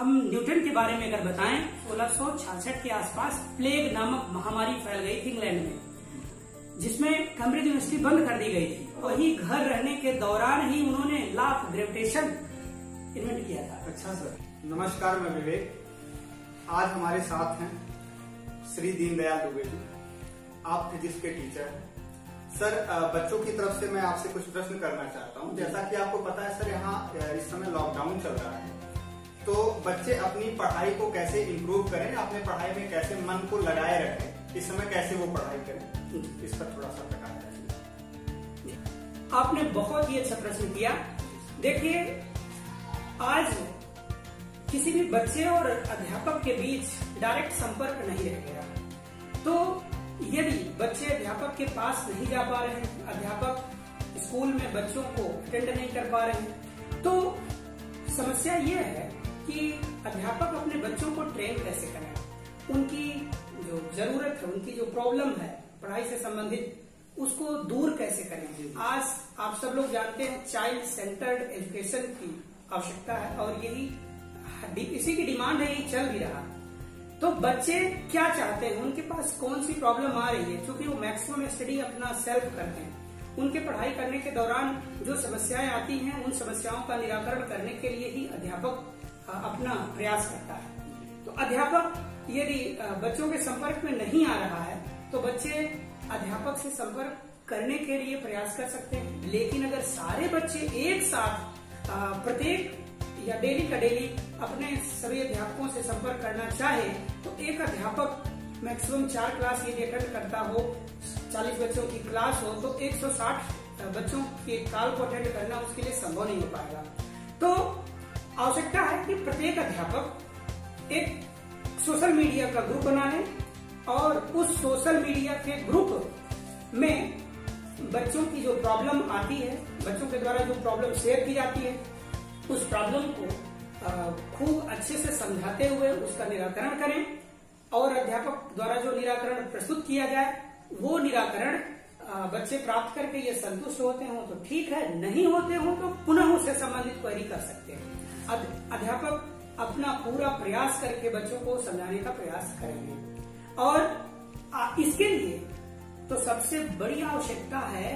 हम न्यूटन के बारे में अगर बताएं, 1666 के आसपास प्लेग नामक महामारी फैल गई थी इंग्लैंड में, जिसमें कैम्ब्रिज यूनिवर्सिटी बंद कर दी गई थी। वही घर रहने के दौरान ही उन्होंने लॉ ऑफ ग्रेविटेशन इन्वेंट किया था। अच्छा सर, नमस्कार, मैं विवेक। आज हमारे साथ हैं श्री दीनदयाल दुबे जी। आप फिजिक्स के टीचर हैं। सर, बच्चों की तरफ से मैं आपसे कुछ प्रश्न करना चाहता हूं। जैसा कि आपको पता है सर, यहाँ इस समय लॉकडाउन चल रहा है, तो बच्चे अपनी पढ़ाई को कैसे इम्प्रूव करें, अपने पढ़ाई में कैसे मन को लगाए रखें, इस समय कैसे वो पढ़ाई करें, इस पर थोड़ा सा प्रकाश डालिए। आपने बहुत ही अच्छा प्रश्न किया। देखिए, आज किसी भी बच्चे और अध्यापक के बीच डायरेक्ट संपर्क नहीं रह गया। तो यदि बच्चे अध्यापक के पास नहीं जा पा रहे हैं, अध्यापक स्कूल में बच्चों को अटेंड नहीं कर पा रहे हैं, तो समस्या ये है कि अध्यापक अपने बच्चों को ट्रेन कैसे करें, उनकी जो जरूरत है, उनकी जो प्रॉब्लम है पढ़ाई से संबंधित, उसको दूर कैसे करें। आज आप सब लोग जानते हैं चाइल्ड सेंटर्ड एजुकेशन की आवश्यकता है और यही इसी की डिमांड है, यही चल भी रहा। तो बच्चे क्या चाहते हैं, उनके पास कौन सी प्रॉब्लम आ रही है, क्योंकि वो मैक्सिमम स्टडी अपना सेल्फ करते हैं। उनके पढ़ाई करने के दौरान जो समस्याएं आती हैं, उन समस्याओं का निराकरण करने के लिए ही अध्यापक अपना प्रयास करता है। तो अध्यापक यदि बच्चों के संपर्क में नहीं आ रहा है, तो बच्चे अध्यापक से संपर्क करने के लिए प्रयास कर सकते हैं। लेकिन अगर सारे बच्चे एक साथ प्रत्येक या डेली का डेली अपने सभी अध्यापकों से संपर्क करना चाहे, तो एक अध्यापक मैक्सिमम 4 क्लास यदि अटेंड करता हो, 40 बच्चों की क्लास हो, तो 160 बच्चों के काल को अटेंड करना उसके लिए संभव नहीं हो पाएगा। तो आवश्यकता है कि प्रत्येक अध्यापक एक सोशल मीडिया का ग्रुप बना ले और उस सोशल मीडिया के ग्रुप में बच्चों की जो प्रॉब्लम आती है, बच्चों के द्वारा जो प्रॉब्लम शेयर की जाती है, उस प्रॉब्लम को खूब अच्छे से समझाते हुए उसका निराकरण करें और अध्यापक द्वारा जो निराकरण प्रस्तुत किया जाए, वो निराकरण बच्चे प्राप्त करके ये संतुष्ट होते हो तो ठीक है, नहीं होते हो तो पुनः उससे संबंधित क्वेरी कर सकते हैं। अध्यापक अपना पूरा प्रयास करके बच्चों को समझाने का प्रयास करेंगे। और इसके लिए तो सबसे बड़ी आवश्यकता है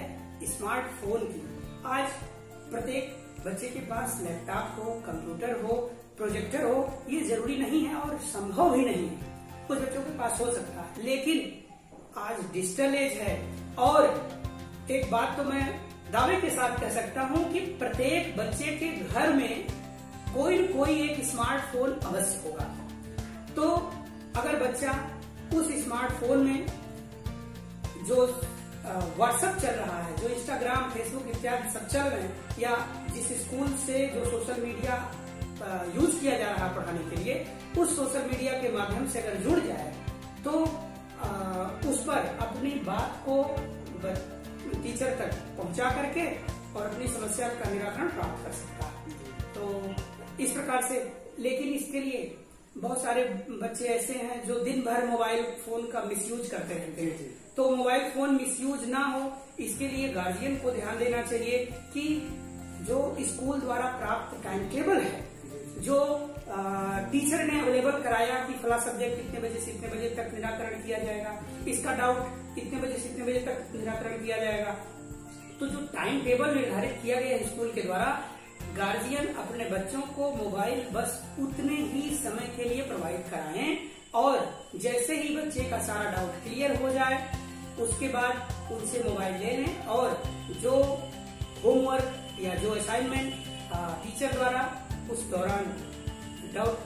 स्मार्टफोन की। आज प्रत्येक बच्चे के पास लैपटॉप हो, कंप्यूटर हो, प्रोजेक्टर हो, ये जरूरी नहीं है और संभव भी नहीं है। कुछ बच्चों के पास हो सकता है, लेकिन आज डिजिटल एज है। और एक बात तो मैं दावे के साथ कह सकता हूं कि प्रत्येक बच्चे के घर में कोई न कोई एक स्मार्टफोन अवश्य होगा। तो अगर बच्चा उस स्मार्टफोन में जो व्हाट्सएप चल रहा है, जो इंस्टाग्राम, फेसबुक इत्यादि सब चल रहे हैं, या जिस स्कूल से जो सोशल मीडिया यूज किया जा रहा है पढ़ाने के लिए, उस सोशल मीडिया के माध्यम से अगर जुड़ जाए तो उस पर अपनी बात को टीचर तक पहुंचा करके और अपनी समस्या का निराकरण प्राप्त कर सकता है। तो इस प्रकार से, लेकिन इसके लिए बहुत सारे बच्चे ऐसे हैं जो दिन भर मोबाइल फोन का मिसयूज करते रहते हैं। तो मोबाइल फोन मिसयूज ना हो, इसके लिए गार्जियन को ध्यान देना चाहिए कि जो स्कूल द्वारा प्राप्त टाइम टेबल है, जो टीचर ने अवेलेबल कराया कि फला सब्जेक्ट इतने बजे से इतने बजे तक निराकरण किया जाएगा, इसका डाउट इतने बजे से इतने बजे तक निराकरण किया जाएगा, तो जो टाइम टेबल निर्धारित किया गया है स्कूल के द्वारा, गार्जियन अपने बच्चों को मोबाइल बस उतने ही समय के लिए प्रोवाइड कराएं और जैसे ही बच्चे का सारा डाउट क्लियर हो जाए, उसके बाद उनसे मोबाइल ले लें और जो होमवर्क या जो असाइनमेंट टीचर द्वारा उस दौरान डाउट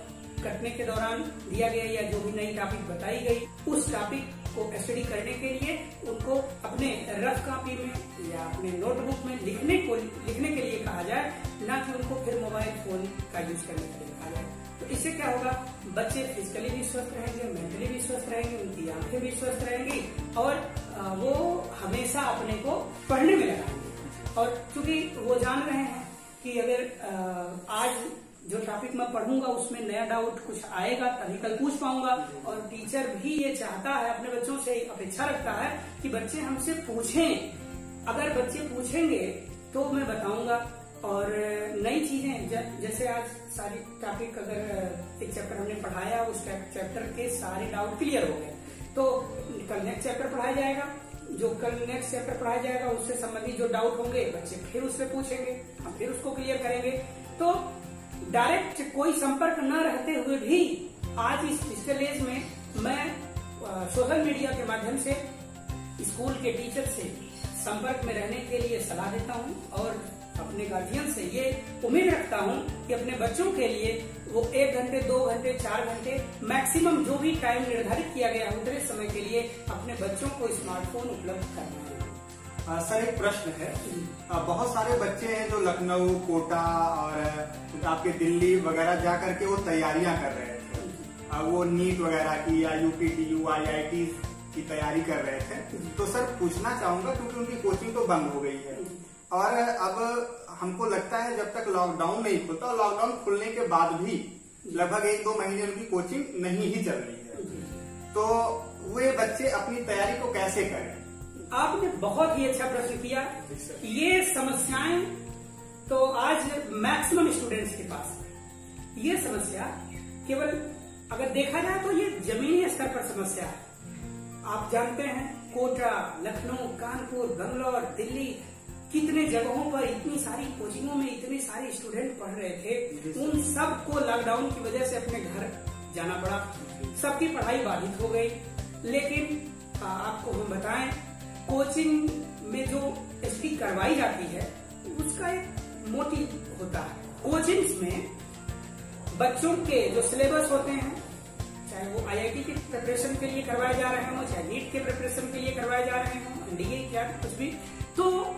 कटने के दौरान दिया गया या जो भी नई टॉपिक बताई गई, उस टॉपिक को स्टडी करने के लिए उनको अपने रफ कॉपी में या अपने नोटबुक में लिखने के लिए कहा जाए, ना कि उनको फिर मोबाइल फोन का यूज करने के लिए कहा जाए। तो इससे क्या होगा, बच्चे फिजिकली भी स्वस्थ रहेंगे, मेंटली भी स्वस्थ रहेंगे, उनकी आंखें भी स्वस्थ रहेंगी और वो हमेशा अपने को पढ़ने में लगाएंगे। और क्योंकि वो जान रहे हैं कि अगर आज जो टॉपिक मैं पढ़ूंगा उसमें नया डाउट कुछ आएगा तभी कल पूछ पाऊंगा, और टीचर भी ये चाहता है, अपने बच्चों से अपेक्षा रखता है कि बच्चे हमसे पूछें। अगर बच्चे पूछेंगे तो मैं बताऊंगा और नई चीजें जैसे आज सारी टॉपिक अगर एक चैप्टर हमने पढ़ाया, उस चैप्टर के सारे डाउट क्लियर हो गए, तो कल नेक्स्ट चैप्टर पढ़ाया जाएगा। जो कल नेक्स्ट चैप्टर पढ़ाया जाएगा उससे संबंधित जो डाउट होंगे बच्चे फिर उससे पूछेंगे, हम फिर उसको क्लियर करेंगे। तो डायरेक्ट कोई संपर्क न रहते हुए भी आज इस डिजिटल एज में मैं सोशल मीडिया के माध्यम से स्कूल के टीचर से संपर्क में रहने के लिए सलाह देता हूं और अपने गार्जियन से ये उम्मीद रखता हूं कि अपने बच्चों के लिए वो 1 घंटे 2 घंटे 4 घंटे मैक्सिमम जो भी टाइम निर्धारित किया गया है उतने समय के लिए अपने बच्चों को स्मार्टफोन उपलब्ध करना है। सर एक प्रश्न है, बहुत सारे बच्चे हैं जो लखनऊ, कोटा और आपके दिल्ली वगैरह जा करके वो तैयारियां कर रहे थे, वो नीट वगैरह की या यूपीटीयू IIT की तैयारी कर रहे थे। तो सर पूछना चाहूंगा, क्योंकि उनकी कोचिंग तो बंद हो गई है और अब हमको लगता है जब तक लॉकडाउन नहीं खुलता, और लॉकडाउन खुलने के बाद भी लगभग 1-2 महीने उनकी कोचिंग नहीं ही चल रही है, तो वे बच्चे अपनी तैयारी को कैसे करें? आपने बहुत ही अच्छा प्रश्न किया। ये समस्याएं तो आज मैक्सिमम स्टूडेंट्स के पास है। ये समस्या केवल अगर देखा जाए तो ये जमीनी स्तर पर समस्या है। आप जानते हैं कोटा, लखनऊ, कानपुर, बंगलौर, दिल्ली, कितने जगहों पर इतनी सारी कोचिंगों में इतने सारे स्टूडेंट पढ़ रहे थे, उन सबको लॉकडाउन की वजह से अपने घर जाना पड़ा, सबकी पढ़ाई बाधित हो गई। लेकिन आपको हम बताएं, कोचिंग में जो स्टडी करवाई जाती है उसका एक मोटिव होता है। कोचिंग्स में बच्चों के जो सिलेबस होते हैं, चाहे वो IIT के प्रिपरेशन के लिए करवाए जा रहे हों, चाहे नीट के प्रिपरेशन के लिए करवाए जा रहे हों, NDA क्या कुछ भी, तो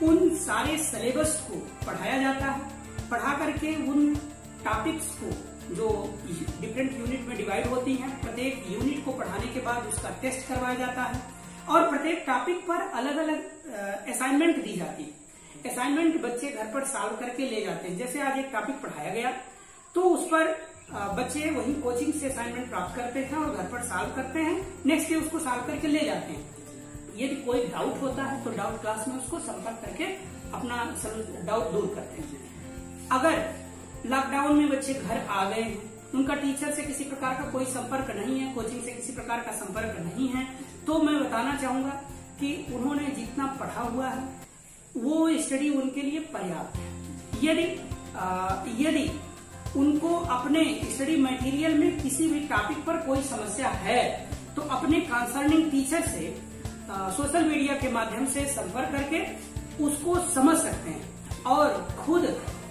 उन सारे सिलेबस को पढ़ाया जाता है। पढ़ा करके उन टॉपिक्स को जो डिफरेंट यूनिट में डिवाइड होती हैं, प्रत्येक यूनिट को पढ़ाने के बाद उसका टेस्ट करवाया जाता है और प्रत्येक टॉपिक पर अलग अलग असाइनमेंट दी जाती है। असाइनमेंट बच्चे घर पर सॉल्व करके ले जाते हैं। जैसे आज एक टॉपिक पढ़ाया गया तो उस पर बच्चे वही कोचिंग से असाइनमेंट प्राप्त करते हैं और घर पर सॉल्व करते हैं, नेक्स्ट डे उसको सॉल्व करके ले जाते हैं। यदि कोई डाउट होता है तो डाउट क्लास में उसको संपर्क करके अपना डाउट दूर करते हैं। अगर लॉकडाउन में बच्चे घर आ गए हैं, उनका टीचर से किसी प्रकार का कोई संपर्क नहीं है, कोचिंग से किसी प्रकार का संपर्क नहीं है, तो मैं बताना चाहूंगा कि उन्होंने जितना पढ़ा हुआ है वो स्टडी उनके लिए पर्याप्त है। यदि उनको अपने स्टडी मटेरियल में किसी भी टॉपिक पर कोई समस्या है तो अपने कंसर्निंग टीचर से सोशल मीडिया के माध्यम से संपर्क करके उसको समझ सकते हैं और खुद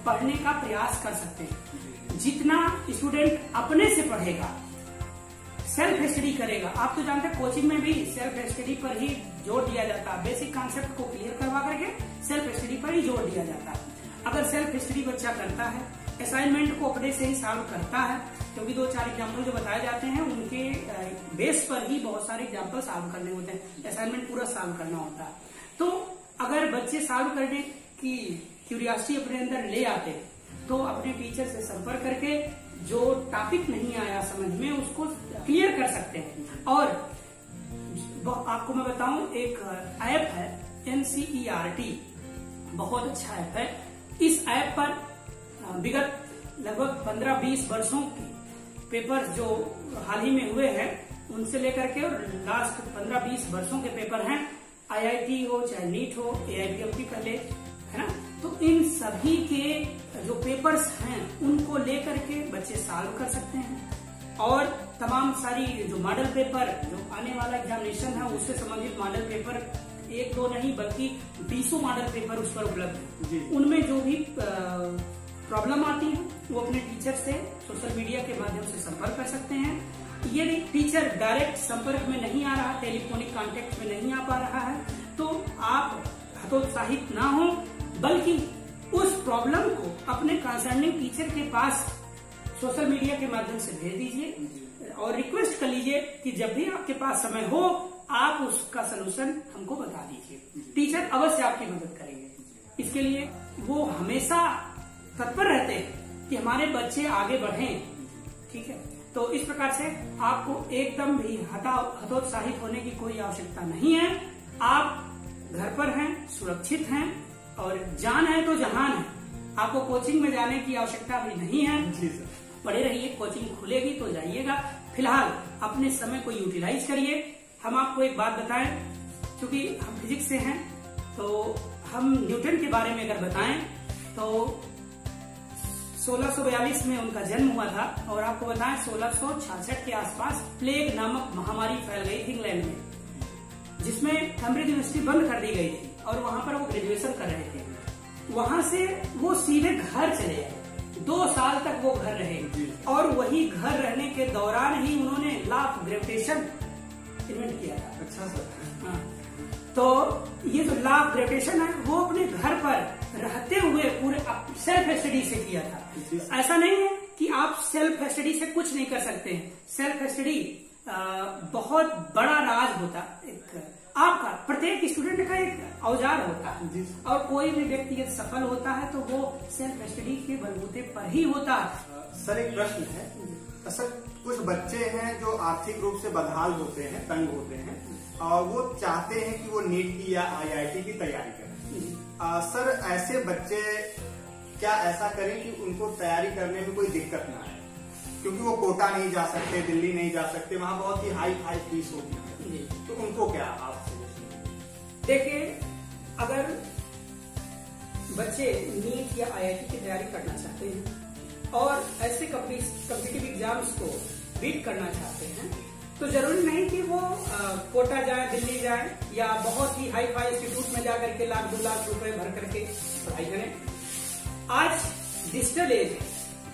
पढ़ने का प्रयास कर सकते हैं। जितना स्टूडेंट अपने से पढ़ेगा, सेल्फ स्टडी करेगा, आप तो जानते हैं कोचिंग में भी सेल्फ स्टडी पर ही जोर दिया जाता है। बेसिक कॉन्सेप्ट को क्लियर करवा करके सेल्फ स्टडी पर ही जोर दिया जाता है। अगर सेल्फ स्टडी बच्चा करता है, असाइनमेंट को अपने से ही सॉल्व करता है, क्योंकि 2-4 एग्जाम्पल जो बताए जाते हैं उनके बेस पर ही बहुत सारे एग्जाम्पल सॉल्व करने होते हैं, असाइनमेंट पूरा सॉल्व करना होता है। तो अगर बच्चे सॉल्व करने की क्यूरियोसिटी अपने अंदर ले आते तो अपने टीचर से संपर्क करके जो टॉपिक नहीं आया समझ में उसको क्लियर कर सकते हैं। और आपको मैं बताऊं, एक ऐप है NCERT, बहुत अच्छा ऐप है। इस ऐप पर विगत लगभग 15-20 वर्षों के पेपर जो हाल ही में हुए हैं उनसे लेकर के और लास्ट 15-20 वर्षों के पेपर हैं, IIT हो चाहे नीट हो, AIPMT पहले है ना, तो इन सभी के जो पेपर्स हैं उनको लेकर के बच्चे सॉल्व कर सकते हैं। और तमाम सारी जो मॉडल पेपर जो आने वाला एग्जामिनेशन है उससे संबंधित मॉडल पेपर 1-2 नहीं बल्कि 20 मॉडल पेपर उस पर उपलब्ध है। उनमें जो भी प्रॉब्लम आती है वो अपने टीचर से सोशल मीडिया के माध्यम से संपर्क कर सकते हैं। यदि टीचर डायरेक्ट संपर्क में नहीं आ रहा, टेलीफोनिक कांटेक्ट में नहीं आ पा रहा है, तो आप हतोत्साहित ना हो, बल्कि उस प्रॉब्लम को अपने कंसर्निंग टीचर के पास सोशल मीडिया के माध्यम से भेज दीजिए और रिक्वेस्ट कर लीजिए कि जब भी आपके पास समय हो आप उसका सलूशन हमको बता दीजिए। टीचर अवश्य आपकी मदद करेंगे। इसके लिए वो हमेशा तत्पर रहते हैं कि हमारे बच्चे आगे बढ़ें। ठीक है, तो इस प्रकार से आपको एकदम भी हतोत्साहित होने की कोई आवश्यकता नहीं है। आप घर पर हैं, सुरक्षित हैं और जान है तो जहान है। आपको कोचिंग में जाने की आवश्यकता भी नहीं है। जी सर। पढ़े रहिए। कोचिंग खुलेगी तो जाइएगा, फिलहाल अपने समय को यूटिलाइज करिए। हम आपको एक बात बताएं, क्योंकि हम फिजिक्स से हैं, तो हम न्यूटन के बारे में अगर बताएं तो 1642 में उनका जन्म हुआ था, और आपको बताएं 1666 के आसपास प्लेग नामक महामारी फैल गई थी इंग्लैंड में, जिसमें कैम्ब्रिज यूनिवर्सिटी बंद कर दी गई थी और वहां पर वो ग्रेजुएशन कर रहे थे। वहां से वो सीधे घर चले गए, 2 साल तक वो घर रहे, और वही घर रहने के दौरान ही उन्होंने लॉ ऑफ ग्रेविटेशन इन्वेंट किया था। अच्छा सर। हाँ, तो ये जो लॉ ऑफ ग्रेविटेशन है वो अपने घर पर रहते हुए पूरे सेल्फ स्टडी से किया था। ऐसा नहीं है कि आप सेल्फ स्टडी से कुछ नहीं कर सकते हैं। सेल्फ स्टडी बहुत बड़ा राज होता, एक आपका प्रत्येक स्टूडेंट का एक औजार होता है, और कोई भी व्यक्ति यदि सफल होता है तो वो सेल्फ स्टडी के बलबूते पर ही होता है। सर एक प्रश्न है, सर कुछ बच्चे हैं जो आर्थिक रूप से बदहाल होते हैं, तंग होते हैं, और वो चाहते हैं कि वो नीट की या IIT की तैयारी करें। सर ऐसे बच्चे क्या ऐसा करें कि उनको तैयारी करने में कोई दिक्कत ना आए, क्योंकि वो कोटा नहीं जा सकते, दिल्ली नहीं जा सकते, वहाँ बहुत ही हाई फीस होती है, तो उनको क्या आप देखिए, अगर बच्चे नीट या IIT की तैयारी करना चाहते हैं और ऐसे कॉम्पिटिटिव एग्जाम्स को बीट करना चाहते हैं, तो जरूरी नहीं कि वो कोटा जाए, दिल्ली जाए, या बहुत ही हाई फाई इंस्टीट्यूट में जाकर के 1-2 लाख रुपए भर करके पढ़ाई करें। आज डिजिटल एज है,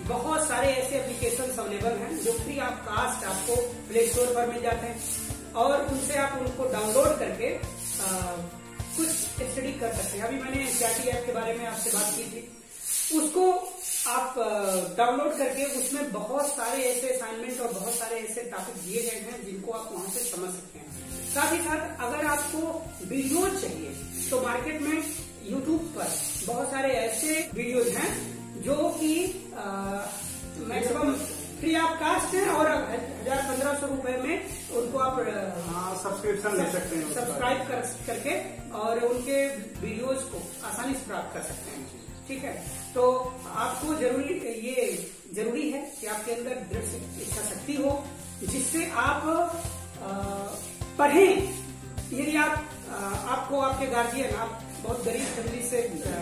बहुत सारे ऐसे एप्लीकेशन अवेलेबल हैं जो फ्री ऑफ कास्ट आपको प्ले स्टोर पर मिल जाते हैं, और उनसे आप उनको डाउनलोड करके कुछ स्टडी कर सकते हैं। अभी मैंने CRT ऐप के बारे में आपसे बात की थी, उसको आप डाउनलोड करके उसमें बहुत सारे ऐसे असाइनमेंट और बहुत सारे ऐसे टॉपिक दिए गए हैं जिनको आप वहां से समझ सकते हैं। साथ ही साथ अगर आपको वीडियो चाहिए तो मार्केट में यूट्यूब पर बहुत सारे ऐसे वीडियोज हैं जो कि मैक्सिमम फ्री ऑफ कास्ट है, और 1000-1500 रुपए में उनको आप सब्सक्रिप्शन ले सकते हैं, सब्सक्राइब करके और उनके वीडियोज को आसानी से प्राप्त कर सकते हैं। ठीक है, तो आपको जरूरी है कि आपके अंदर दृढ़ इच्छा शक्ति हो, जिससे आप पढ़ें। यदि आपको आपके गार्जियन, आप बहुत गरीब फैमिली से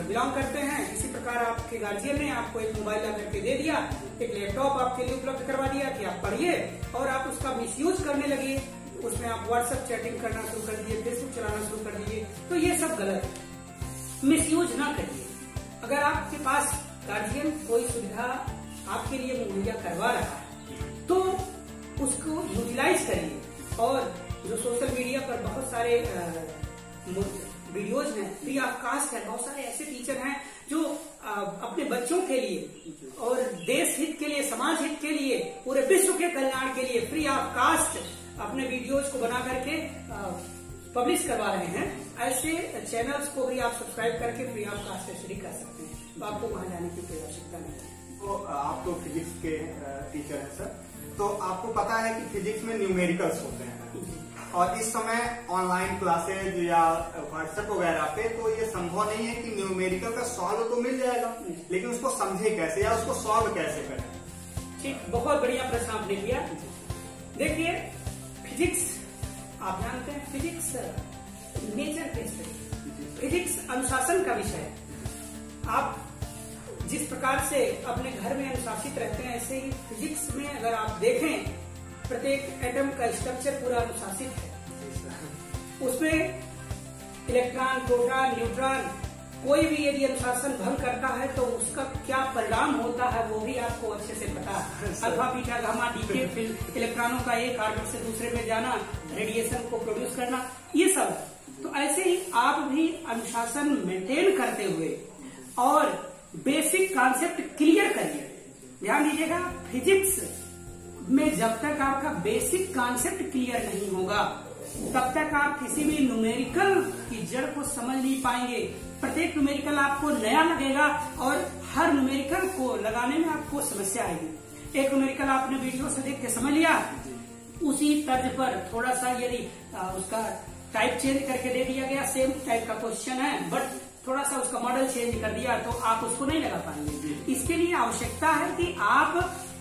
बिलोंग करते हैं, इसी प्रकार आपके गार्जियन ने आपको एक मोबाइल ला करके दे दिया, एक लैपटॉप आपके लिए उपलब्ध करवा दिया कि आप पढ़िए, और आप उसका मिसयूज करने लगे, उसमें आप व्हाट्सएप चैटिंग करना शुरू कर दिए, फेसबुक चलाना शुरू कर दिए, तो ये सब गलत है। मिसयूज ना करिए। अगर आपके पास गार्जियन कोई सुविधा आपके लिए मुहैया करवा रहा है तो उसको यूटिलाइज करिए, और जो सोशल मीडिया पर बहुत सारे वीडियोज हैं, फ्री ऑफ कास्ट है, बहुत सारे ऐसे टीचर हैं जो अपने बच्चों के लिए और देश हित के लिए, समाज हित के लिए, पूरे विश्व के कल्याण के लिए फ्री ऑफ कास्ट अपने वीडियोज को बना करके पब्लिश करवा रहे हैं। ऐसे चैनल्स को भी आप सब्सक्राइब करके फ्री ऑफ कास्ट स्टडी कर सकते हैं, तो आपको वहां जाने की कोई आवश्यकता नहीं है। तो आप तो फिजिक्स के टीचर हैं सर, तो आपको पता है कि फिजिक्स में न्यूमेरिकल्स होते हैं, और इस समय ऑनलाइन क्लासेज या व्हाट्सएप वगैरह पे तो ये संभव नहीं है कि न्यूमेरिकल का सॉल्व तो मिल जाएगा, लेकिन उसको समझे कैसे या उसको सॉल्व कैसे करें। ठीक, बहुत बढ़िया प्रश्न आपने किया। देखिए, फिजिक्स आप जानते हैं, फिजिक्स नेचर बेस्ड है, फिजिक्स अनुशासन का विषय है। आप जिस प्रकार से अपने घर में अनुशासित रहते हैं, ऐसे ही फिजिक्स में अगर आप देखें, प्रत्येक एटम का स्ट्रक्चर पूरा अनुशासित है। उसमें इलेक्ट्रॉन, प्रोटॉन, न्यूट्रॉन, कोई भी यदि अनुशासन भंग करता है तो उसका क्या परिणाम होता है वो भी आपको अच्छे से पता है। अल्फा, बीटा, गामा, डीके, फिर इलेक्ट्रॉनों का एक ऑर्बिट से दूसरे में जाना, रेडिएशन को प्रोड्यूस करना, ये सब। तो ऐसे ही आप भी अनुशासन मेंटेन करते हुए और बेसिक कॉन्सेप्ट क्लियर करिए। ध्यान दीजिएगा, फिजिक्स में जब तक आपका बेसिक कॉन्सेप्ट क्लियर नहीं होगा तब तक आप किसी भी न्यूमेरिकल की जड़ को समझ नहीं पाएंगे। प्रत्येक न्यूमेरिकल आपको नया लगेगा और हर न्यूमेरिकल को लगाने में आपको समस्या आएगी। एक न्यूमेरिकल आपने वीडियो से देख के समझ लिया, उसी तर्ज पर थोड़ा सा यदि उसका टाइप चेंज करके दे दिया गया, सेम टाइप का क्वेश्चन है बट थोड़ा सा उसका मॉडल चेंज कर दिया, तो आप उसको नहीं लगा पाएंगे। इसके लिए आवश्यकता है कि आप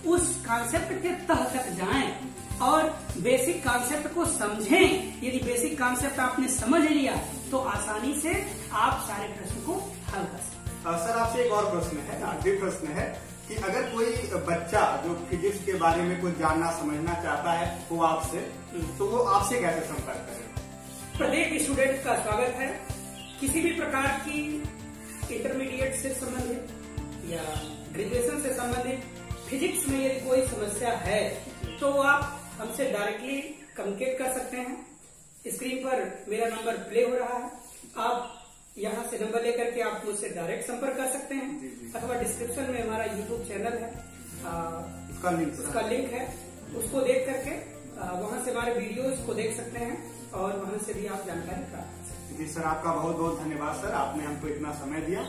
उस कॉन्सेप्ट के तह तक जाएं और बेसिक कॉन्सेप्ट को समझें। यदि बेसिक कॉन्सेप्ट आपने समझ लिया तो आसानी से आप सारे प्रश्न को हल कर सकते हैं। सर आपसे एक और प्रश्न है, आखिरी प्रश्न है कि अगर कोई बच्चा जो फिजिक्स के बारे में कुछ जानना समझना चाहता है वो आपसे, तो वो आपसे कैसे संपर्क करेगा? प्रत्येक स्टूडेंट का स्वागत है। किसी भी प्रकार की इंटरमीडिएट से संबंधित या ग्रेजुएशन से संबंधित फिजिक्स में यदि कोई समस्या है तो आप हमसे डायरेक्टली कम्युनिकेट कर सकते हैं। स्क्रीन पर मेरा नंबर प्ले हो रहा है, आप यहाँ से नंबर लेकर के आप मुझसे डायरेक्ट संपर्क कर सकते हैं, अथवा डिस्क्रिप्शन में हमारा यूट्यूब चैनल है, उसका लिंक है, उसको देख करके वहाँ से हमारे वीडियोस को देख सकते हैं और वहाँ से भी आप जानकारी प्राप्त कर सकते हैं। जी सर, आपका बहुत बहुत धन्यवाद सर, आपने हमको इतना समय दिया।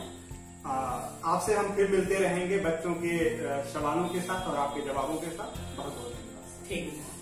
आपसे हम फिर मिलते रहेंगे बच्चों के सवालों के साथ और आपके जवाबों के साथ। बहुत बहुत धन्यवाद। ठीक है।